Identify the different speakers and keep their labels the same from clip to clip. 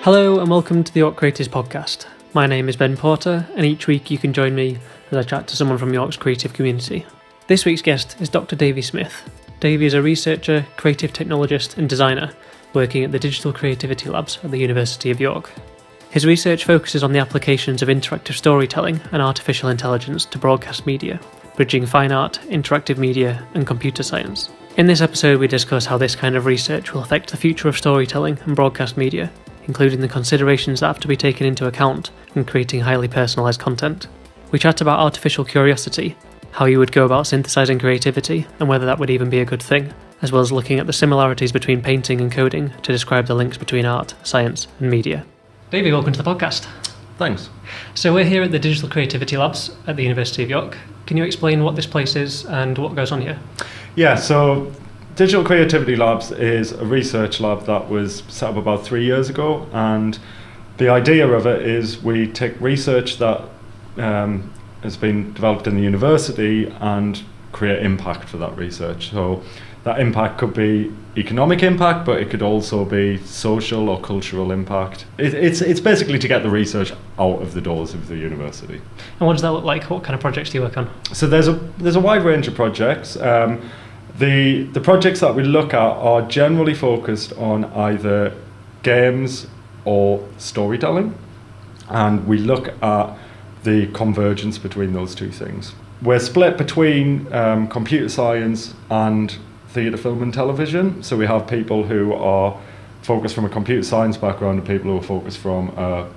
Speaker 1: Hello and welcome to the York Creators Podcast. My name is Ben Porter, and each week you can join me as I chat to someone from York's creative community. This week's guest is Dr. Davy Smith. Davy is a researcher, creative technologist and designer working at the Digital Creativity Labs at the University of York. His research focuses on the applications of interactive storytelling and artificial intelligence to broadcast media, bridging fine art, interactive media and computer science. In this episode we discuss how this kind of research will affect the future of storytelling and broadcast media, including the considerations that have to be taken into account when creating highly personalised content. We chat about artificial curiosity, how you would go about synthesising creativity and whether that would even be a good thing, as well as looking at the similarities between painting and coding to describe the links between art, science and media. Davey, welcome to the podcast.
Speaker 2: Thanks.
Speaker 1: So we're here at the Digital Creativity Labs at the University of York. Can you explain what this place is and what goes on here?
Speaker 2: Yeah, so Digital Creativity Labs is a research lab that was set up about 3 years ago, and the idea of it is we take research that has been developed in the university and create impact for that research. So that impact could be economic impact, but it could also be social or cultural impact. It's basically to get the research out of the doors of the university.
Speaker 1: And what does that look like? What kind of projects do you work on?
Speaker 2: So there's a wide range of projects. The projects that we look at are generally focused on either games or storytelling, and we look at the convergence between those two things. We're split between computer science and theatre, film and television, so we have people who are focused from a computer science background and people who are focused from a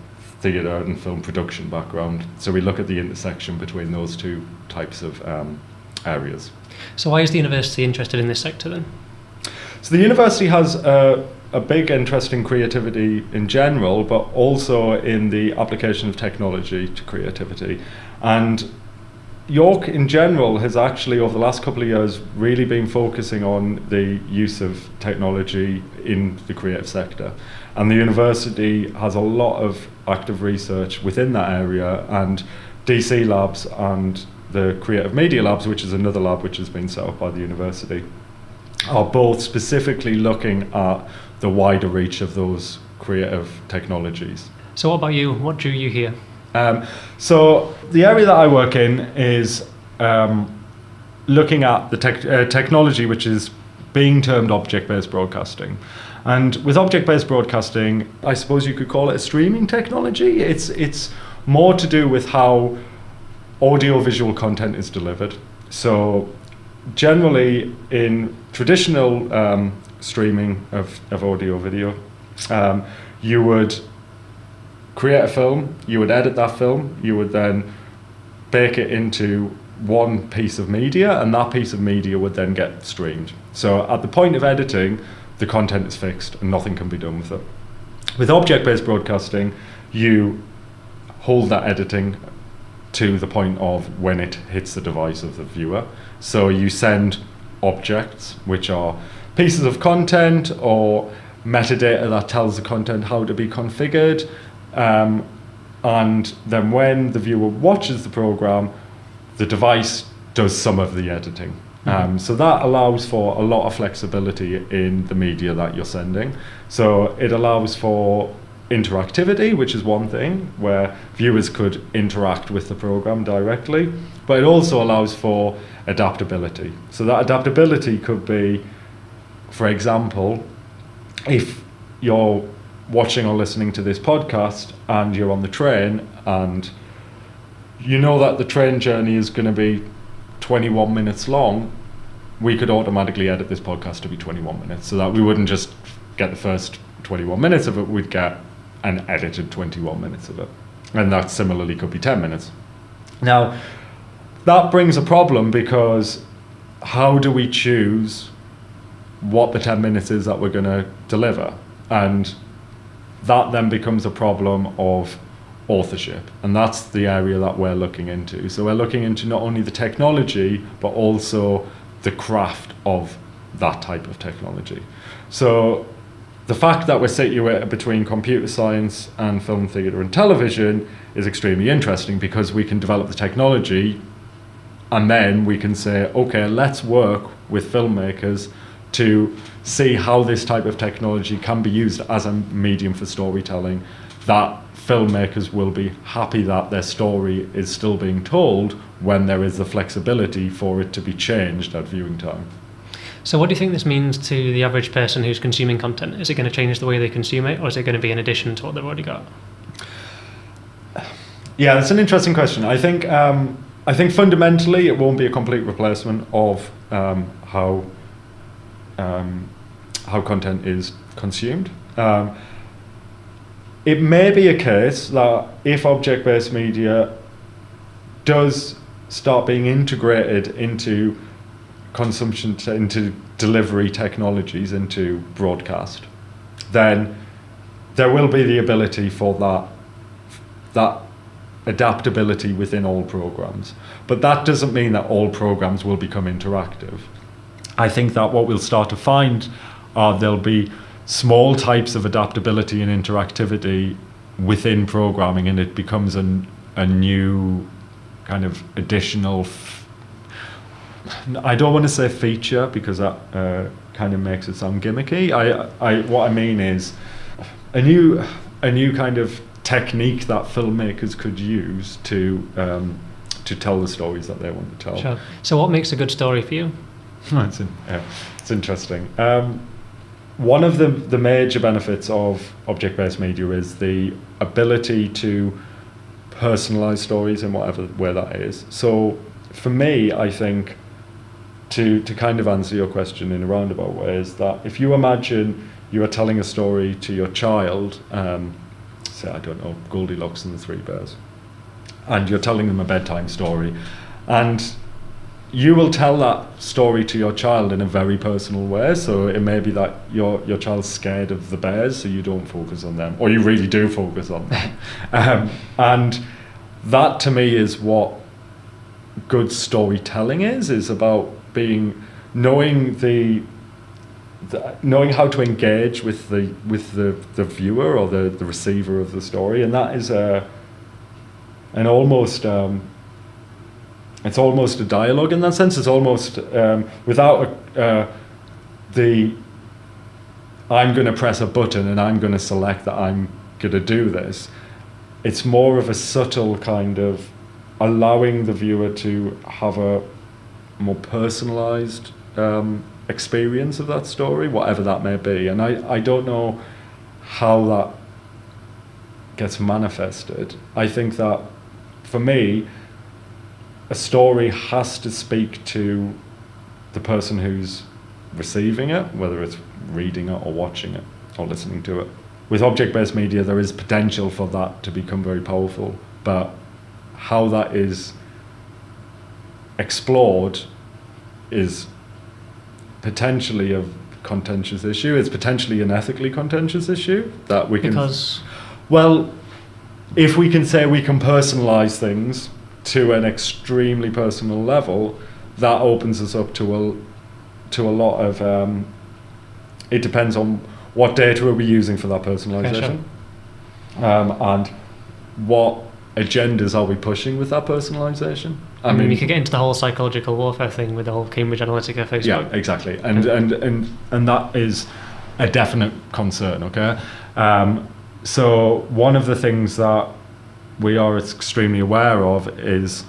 Speaker 2: theatre and film production background. So we look at the intersection between those two types of areas.
Speaker 1: So why is the university interested in this sector then?
Speaker 2: So the university has a big interest in creativity in general, but also in the application of technology to creativity. And York in general has actually over the last couple of years really been focusing on the use of technology in the creative sector. And the university has a lot of active research within that area, and DC Labs and the Creative Media Labs, which is another lab which has been set up by the university, are both specifically looking at the wider reach of those creative technologies.
Speaker 1: So what about you? What drew you here?
Speaker 2: So the area that I work in is looking at the technology which is being termed object-based broadcasting. And with object-based broadcasting, I suppose you could call it a streaming technology. It's more to do with how audio-visual content is delivered. So generally in traditional streaming of audio-video, you would create a film, you would edit that film, you would then bake it into one piece of media, and that piece of media would then get streamed. So at the point of editing, the content is fixed and nothing can be done with it. With object-based broadcasting, you hold that editing to the point of when it hits the device of the viewer. So you send objects, which are pieces of content or metadata that tells the content how to be configured, and then when the viewer watches the program, the device does some of the editing. So that allows for a lot of flexibility in the media that you're sending. So it allows for interactivity, which is one thing, where viewers could interact with the program directly, but it also allows for adaptability. So that adaptability could be, for example, if you're watching or listening to this podcast and you're on the train and you know that the train journey is going to be 21 minutes long, we could automatically edit this podcast to be 21 minutes so that we wouldn't just get the first 21 minutes of it, we'd get an edited 21 minutes of it. And that similarly could be 10 minutes. Now, that brings a problem because how do we choose what the 10 minutes is that we're going to deliver? And that then becomes a problem of authorship, and that's the area that we're looking into. So we're looking into not only the technology but also the craft of that type of technology. So the fact that we're situated between computer science and film, theatre and television is extremely interesting because we can develop the technology and then we can say, okay, let's work with filmmakers to see how this type of technology can be used as a medium for storytelling, that filmmakers will be happy that their story is still being told when there is the flexibility for it to be changed at viewing time.
Speaker 1: So what do you think this means to the average person who's consuming content? Is it going to change the way they consume it, or is it going to be in addition to what they've already got?
Speaker 2: Yeah, that's an interesting question. I think fundamentally it won't be a complete replacement of how content is consumed. It may be a case that if object-based media does start being integrated into consumption, into delivery technologies, into broadcast, then there will be the ability for that adaptability within all programs. But that doesn't mean that all programs will become interactive. I think that what we'll start to find are there'll be small types of adaptability and interactivity within programming, and it becomes a new kind of additional I don't want to say feature, because that kind of makes it sound gimmicky. What I mean is a new kind of technique that filmmakers could use to tell the stories that they want to tell.
Speaker 1: Sure. So what makes a good story for you?
Speaker 2: It's interesting. One of the major benefits of object-based media is the ability to personalize stories in whatever way that is. So for me, I think, to kind of answer your question in a roundabout way, is that if you imagine you are telling a story to your child, say, I don't know, Goldilocks and the Three Bears, and you're telling them a bedtime story, and you will tell that story to your child in a very personal way. So it may be that your child's scared of the bears, so you don't focus on them, or you really do focus on them. And that, to me, is what good storytelling is about knowing how to engage with the viewer or the receiver of the story, and that is it's almost a dialogue in that sense. It's almost without I'm going to press a button and I'm going to select that I'm going to do this. It's more of a subtle kind of allowing the viewer to have a more personalised experience of that story, whatever that may be. And I don't know how that gets manifested. I think that, for me, a story has to speak to the person who's receiving it, whether it's reading it or watching it or listening to it. With object-based media, there is potential for that to become very powerful, but how that is explored is potentially a contentious issue. It's potentially an ethically contentious issue that we can...
Speaker 1: Because?
Speaker 2: Well, if we can say we can personalise things to an extremely personal level, that opens us up to a lot of... it depends on what data are we using for that personalisation, and what agendas are we pushing with that personalisation.
Speaker 1: I mean, we could get into the whole psychological warfare thing with the whole Cambridge Analytica Facebook.
Speaker 2: Yeah, exactly, and that is a definite concern. Okay, so one of the things that we are extremely aware of is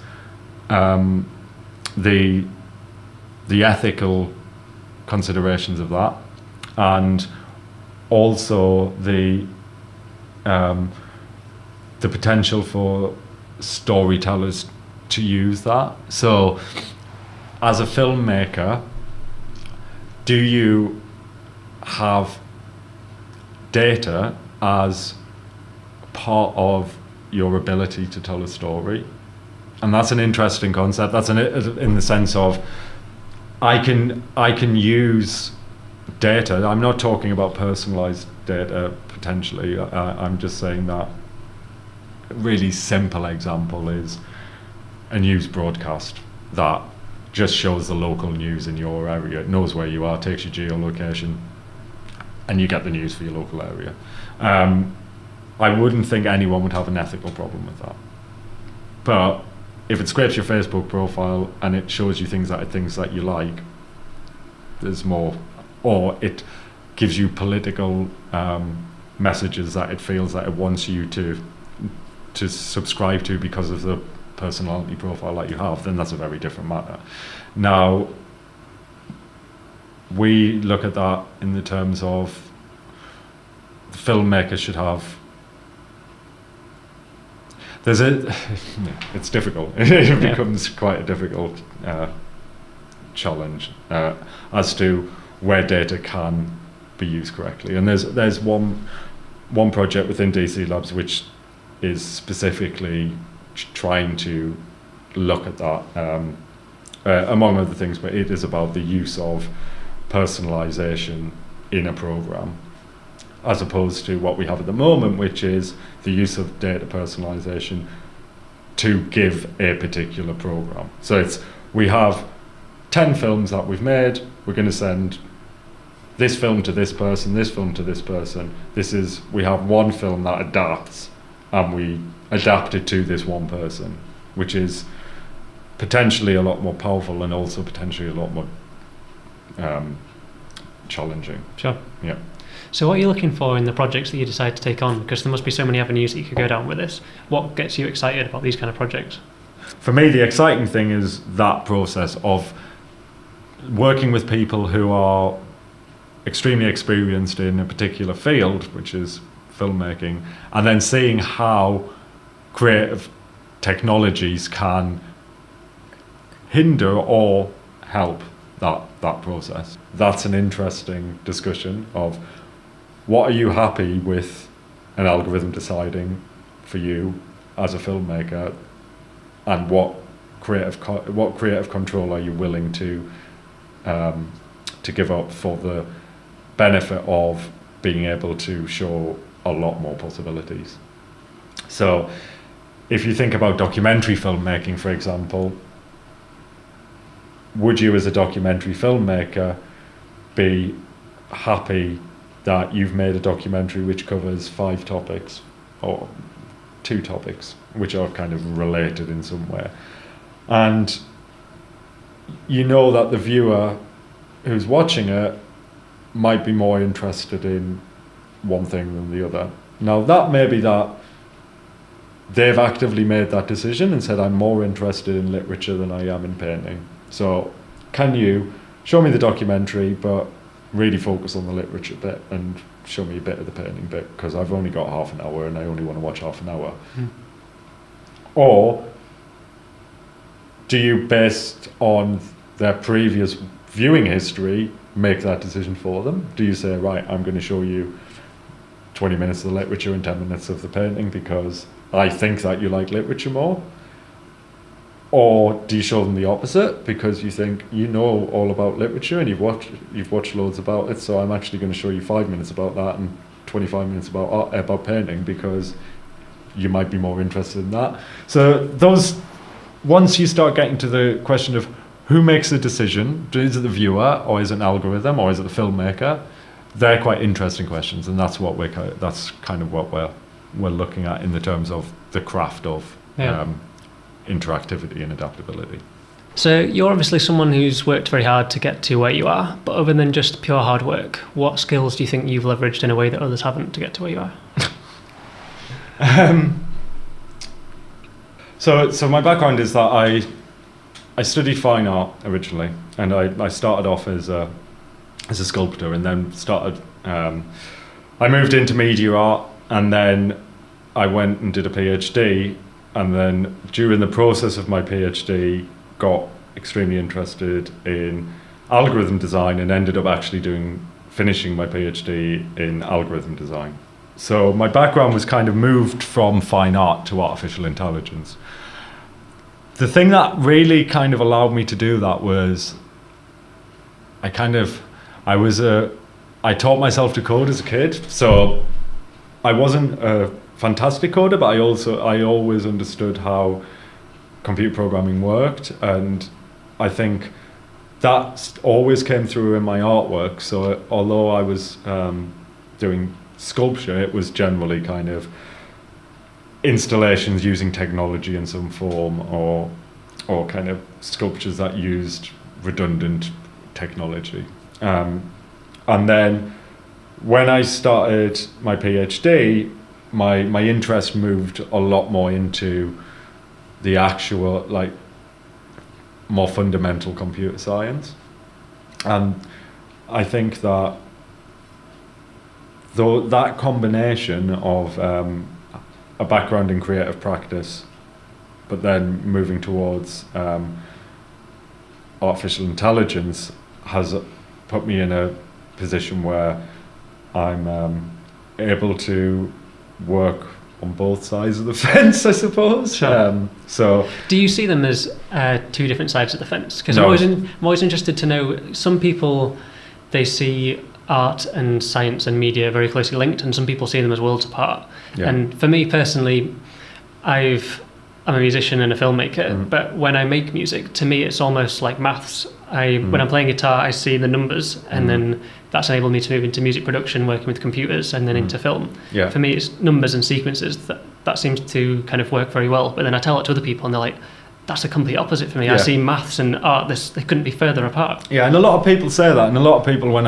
Speaker 2: the ethical considerations of that, and also the potential for storytellers to use that. So, as a filmmaker, do you have data as part of your ability to tell a story? And that's an interesting concept. That's in the sense of I can use data. I'm not talking about personalized data potentially. I'm just saying that a really simple example is a news broadcast that just shows the local news in your area. It knows where you are, takes your geolocation, and you get the news for your local area. I wouldn't think anyone would have an ethical problem with that. But if it scrapes your Facebook profile and it shows you things that you like, there's more or it gives you political messages that it feels that it wants you to subscribe to because of the personality profile that you have, then that's a very different matter. Now, we look at that in the terms of the filmmaker should have. It's difficult. It becomes quite a difficult challenge as to where data can be used correctly. And there's one project within DC Labs which is specifically trying to look at that, among other things, but it is about the use of personalisation in a program, as opposed to what we have at the moment, which is the use of data personalisation to give a particular program. So we have 10 films that we've made, we're going to send this film to this person, this film to this person. We have one film that adapts, and we adapt it to this one person, which is potentially a lot more powerful and also potentially a lot more challenging.
Speaker 1: Sure.
Speaker 2: Yeah.
Speaker 1: So what are you looking for in the projects that you decide to take on? Because there must be so many avenues that you could go down with this. What gets you excited about these kind of projects?
Speaker 2: For me, the exciting thing is that process of working with people who are extremely experienced in a particular field, which is filmmaking, and then seeing how creative technologies can hinder or help that process. That's an interesting discussion of what are you happy with an algorithm deciding for you as a filmmaker, and what creative control are you willing to give up for the benefit of being able to show a lot more possibilities. So if you think about documentary filmmaking, for example, would you as a documentary filmmaker be happy that you've made a documentary which covers 5 topics or 2 topics which are kind of related in some way, and you know that the viewer who's watching it might be more interested in one thing than the other? Now, that may be that they've actively made that decision and said, I'm more interested in literature than I am in painting. So can you show me the documentary but really focus on the literature bit and show me a bit of the painting bit, because I've only got half an hour and I only want to watch half an hour. Or do you, based on their previous viewing history, make that decision for them? Do you say, right, I'm going to show you 20 minutes of the literature and 10 minutes of the painting because I think that you like literature more? Or do you show them the opposite because you think you know all about literature and you've watched loads about it, so I'm actually going to show you 5 minutes about that and 25 minutes about painting because you might be more interested in that. So once you start getting to the question of who makes the decision, is it the viewer or is it an algorithm or is it the filmmaker? They're quite interesting questions, and that's kind of what we're looking at in the terms of the craft of interactivity and adaptability.
Speaker 1: So you're obviously someone who's worked very hard to get to where you are, but other than just pure hard work, what skills do you think you've leveraged in a way that others haven't to get to where you are?
Speaker 2: So my background is that I studied fine art originally, and I started off as a sculptor, and then I moved into media art, and then I went and did a PhD, and then during the process of my PhD got extremely interested in algorithm design and ended up actually finishing my PhD in algorithm design. So my background was kind of moved from fine art to artificial intelligence. The thing that really kind of allowed me to do that was I taught myself to code as a kid. So I wasn't a fantastic coder, but I always understood how computer programming worked, and I think that always came through in my artwork. So although I was doing sculpture, it was generally kind of installations using technology in some form, or kind of sculptures that used redundant technology. And then when I started my PhD, my interest moved a lot more into the actual, like, more fundamental computer science. And I think that though that combination of a background in creative practice, but then moving towards artificial intelligence, has put me in a position where I'm able to work on both sides of the fence, I suppose.
Speaker 1: Sure.
Speaker 2: So,
Speaker 1: do you see them as two different sides of the fence? Because
Speaker 2: No.
Speaker 1: I'm always interested to know, some people, they see art and science and media very closely linked, and some people see them as worlds apart.
Speaker 2: Yeah.
Speaker 1: And for me personally, I'm a musician and a filmmaker, but when I make music, to me it's almost like maths. When I'm playing guitar, I see the numbers, and then that's enabled me to move into music production, working with computers, and then into film.
Speaker 2: Yeah.
Speaker 1: For me, it's numbers and sequences that seems to kind of work very well. But then I tell it to other people, and they're like, that's the complete opposite for me. I see maths and art, they couldn't be further apart.
Speaker 2: Yeah, and a lot of people say that, and a lot of people, when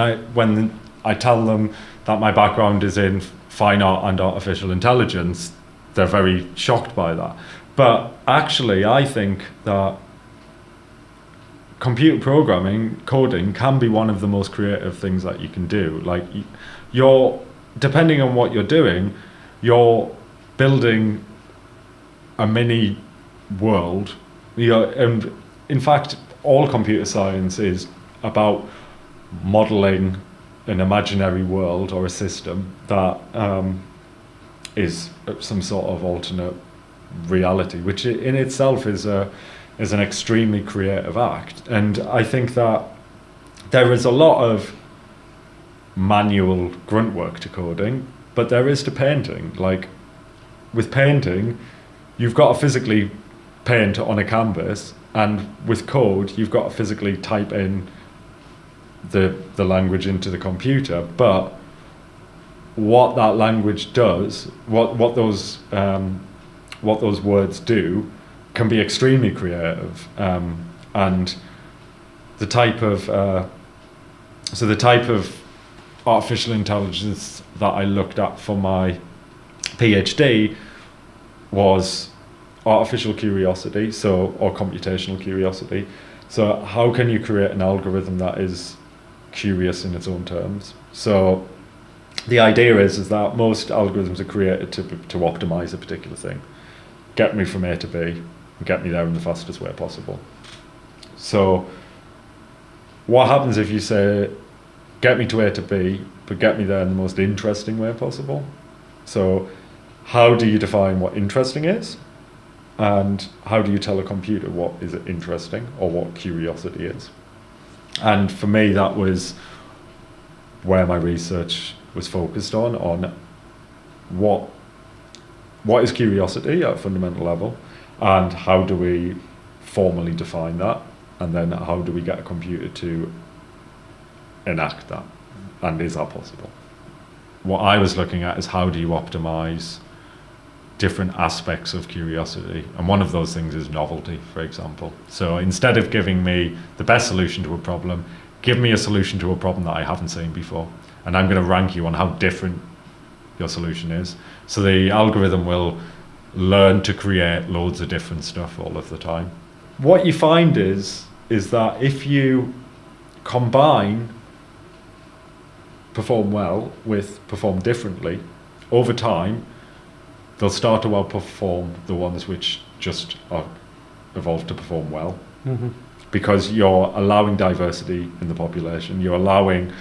Speaker 2: I tell them that my background is in fine art and artificial intelligence, they're very shocked by that. But actually, I think that computer programming, coding, can be one of the most creative things that you can do. Like, you're, depending on what you're doing, you're building a mini world. And in fact, all computer science is about modeling an imaginary world or a system that is some sort of alternate reality, which in itself is an extremely creative act. And I think that there is a lot of manual grunt work to coding, but there is to painting. Like, with painting, you've got to physically paint on a canvas, and with code, you've got to physically type in the language into the computer. But what that language does, what those words do, can be extremely creative. And the type of artificial intelligence that I looked at for my PhD was artificial curiosity, or computational curiosity. So how can you create an algorithm that is curious in its own terms? So the idea is that most algorithms are created to optimize a particular thing. Get me from A to B, and get me there in the fastest way possible. So what happens if you say, get me to A to B, but get me there in the most interesting way possible? So how do you define what interesting is? And how do you tell a computer what is interesting, or what curiosity is? And for me, that was where my research was focused on what is curiosity at a fundamental level, and how do we formally define that, and then how do we get a computer to enact that, and is that possible? What I was looking at is, how do you optimize different aspects of curiosity, and one of those things is novelty, for example. So instead of giving me the best solution to a problem, give me a solution to a problem that I haven't seen before, and I'm going to rank you on how different your solution is. So the algorithm will learn to create loads of different stuff all of the time. What you find is that if you combine perform well with perform differently, over time they'll start to outperform the ones which just are evolved to perform well. Mm-hmm. Because you're allowing diversity in the population, you're allowing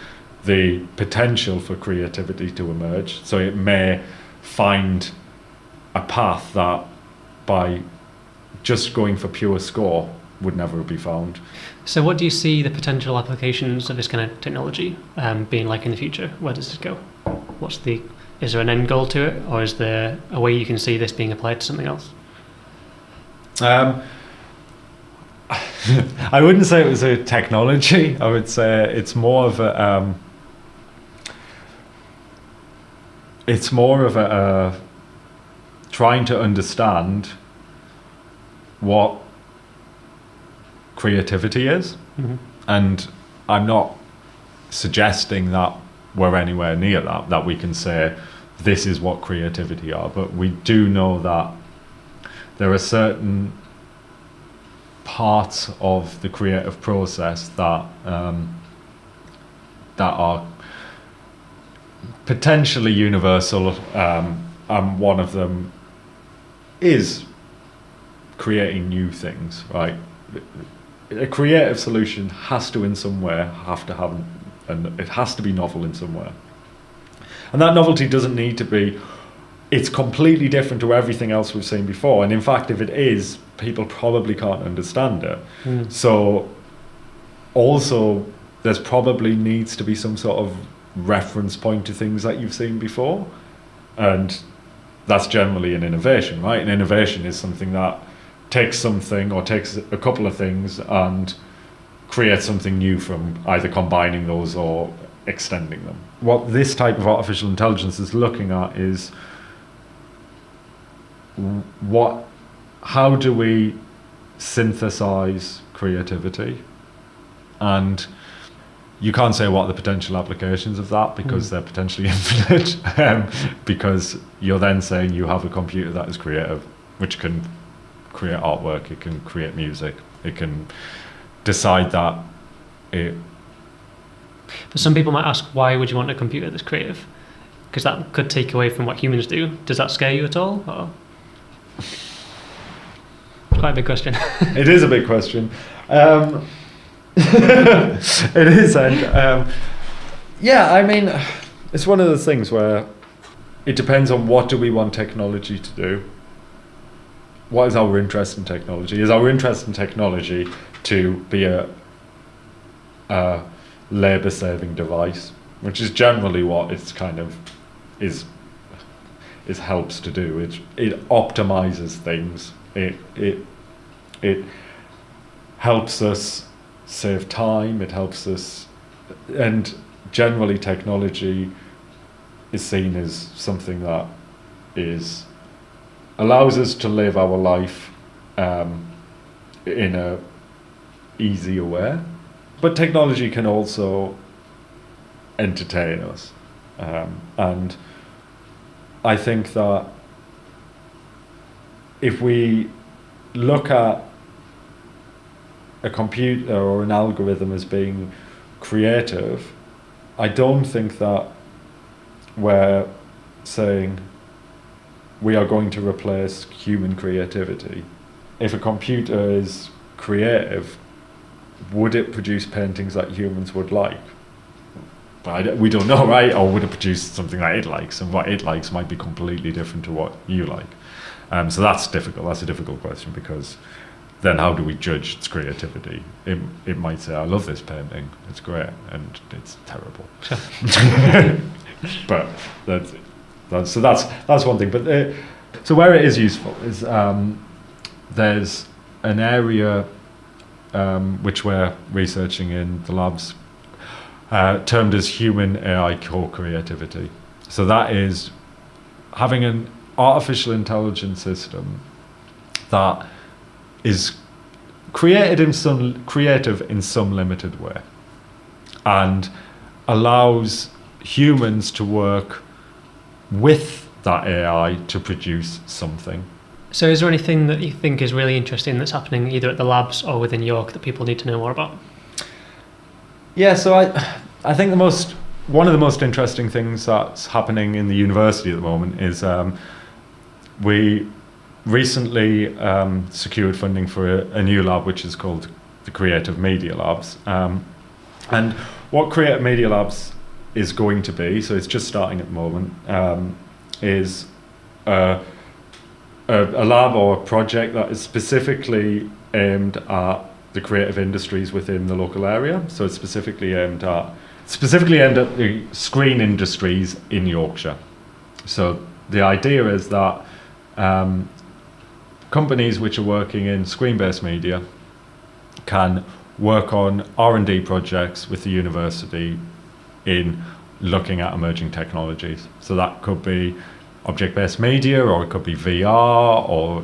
Speaker 2: the potential for creativity to emerge. So it may find a path that by just going for pure score would never be found.
Speaker 1: So what do you see the potential applications of this kind of technology being like in the future? Where does this go? Is there an end goal to it, or is there a way you can see this being applied to something else?
Speaker 2: I wouldn't say it was a technology. I would say it's more of a trying to understand what creativity is. Mm-hmm. And I'm not suggesting that we're anywhere near that we can say this is what creativity are, but we do know that there are certain parts of the creative process that that are potentially universal, and one of them is creating new things, right? A creative solution has to in some way and it has to be novel in some way. And that novelty doesn't need to be, it's completely different to everything else we've seen before. And in fact, if it is, people probably can't understand it. So also, there's probably needs to be some sort of reference point to things that you've seen before. And that's generally an innovation, right? An innovation is something that takes something or takes a couple of things and create something new from either combining those or extending them. What this type of artificial intelligence is looking at is how do we synthesize creativity? And you can't say what are the potential applications of that because they're potentially infinite, because you're then saying you have a computer that is creative, which can create artwork, it can create music, it can decide that it...
Speaker 1: But some people might ask, why would you want a computer that's creative? Because that could take away from what humans do. Does that scare you at all? Or? Quite a big question.
Speaker 2: It is a big question. It is, and yeah, I mean, it's one of the things where it depends on what do we want technology to do. What is our interest in technology? Is our interest in technology to be a labour-saving device, which is generally what it's kind of is helps to do. It optimizes things. It helps us save time. It helps us, and generally technology is seen as something that allows us to live our life in a easier way. But technology can also entertain us. And I think that if we look at a computer or an algorithm as being creative, I don't think that we're saying we are going to replace human creativity. If a computer is creative, would it produce paintings that humans would like? But we don't know, right? Or would it produce something that it likes? And what it likes might be completely different to what you like. So that's difficult. That's a difficult question, because then how do we judge its creativity? It might say, I love this painting, it's great, and it's terrible. But that's one thing. But so where it is useful is there's an area which we're researching in the labs, termed as human AI co-creativity. So that is having an artificial intelligence system that is creative in some limited way, and allows humans to work with that AI to produce something.
Speaker 1: So is there anything that you think is really interesting that's happening either at the labs or within York that people need to know more about?
Speaker 2: Yeah, so I think one of the most interesting things that's happening in the university at the moment is we recently secured funding for a new lab which is called the Creative Media Labs. And what Creative Media Labs is going to be, so it's just starting at the moment, is a lab or a project that is specifically aimed at the creative industries within the local area. So it's specifically aimed at the screen industries in Yorkshire. So the idea is that companies which are working in screen-based media can work on R&D projects with the university in looking at emerging technologies. So that could be object-based media, or it could be VR or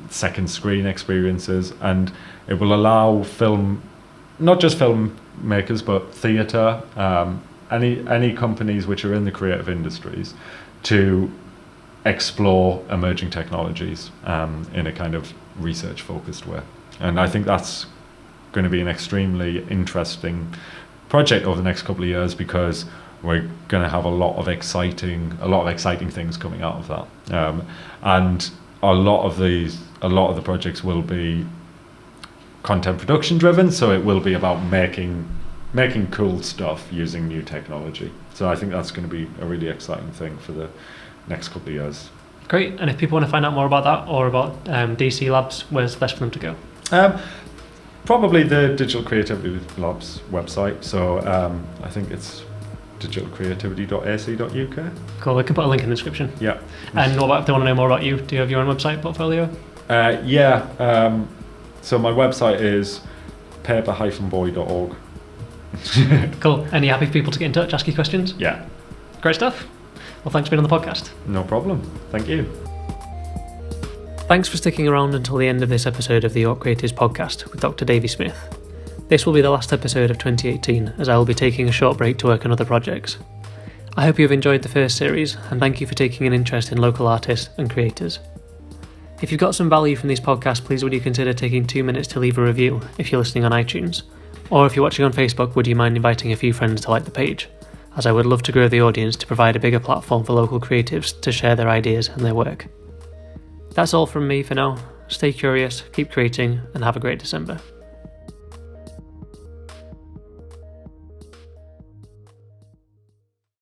Speaker 2: second screen experiences, and it will allow film not just filmmakers, but theatre, any companies which are in the creative industries, to explore emerging technologies in a kind of research-focused way. And I think that's going to be an extremely interesting project over the next couple of years, because we're going to have a lot of exciting things coming out of that. And a lot of the projects will be content production driven, so it will be about making cool stuff using new technology. So I think that's going to be a really exciting thing for the next couple of years.
Speaker 1: Great. And if people want to find out more about that or about DC Labs, where's the best for them to go?
Speaker 2: Probably the Digital Creativity Labs website. So I think it's digitalcreativity.ac.uk.
Speaker 1: Cool. We can put a link in the description.
Speaker 2: Yeah.
Speaker 1: And what about if they want to know more about you? Do you have your own website portfolio?
Speaker 2: So my website is paper-boy.org.
Speaker 1: Cool. And you happy for people to get in touch, ask you questions?
Speaker 2: Yeah.
Speaker 1: Great stuff. Well, thanks for being on the podcast.
Speaker 2: No problem. Thank you.
Speaker 1: Thanks for sticking around until the end of this episode of the York Creatives podcast with Dr. Davy Smith. This will be the last episode of 2018, as I will be taking a short break to work on other projects. I hope you have enjoyed the first series, and thank you for taking an interest in local artists and creators. If you've got some value from these podcasts, please would you consider taking 2 minutes to leave a review if you're listening on iTunes? Or if you're watching on Facebook, would you mind inviting a few friends to like the page? As I would love to grow the audience to provide a bigger platform for local creatives to share their ideas and their work. That's all from me for now. Stay curious, keep creating, and have a great December.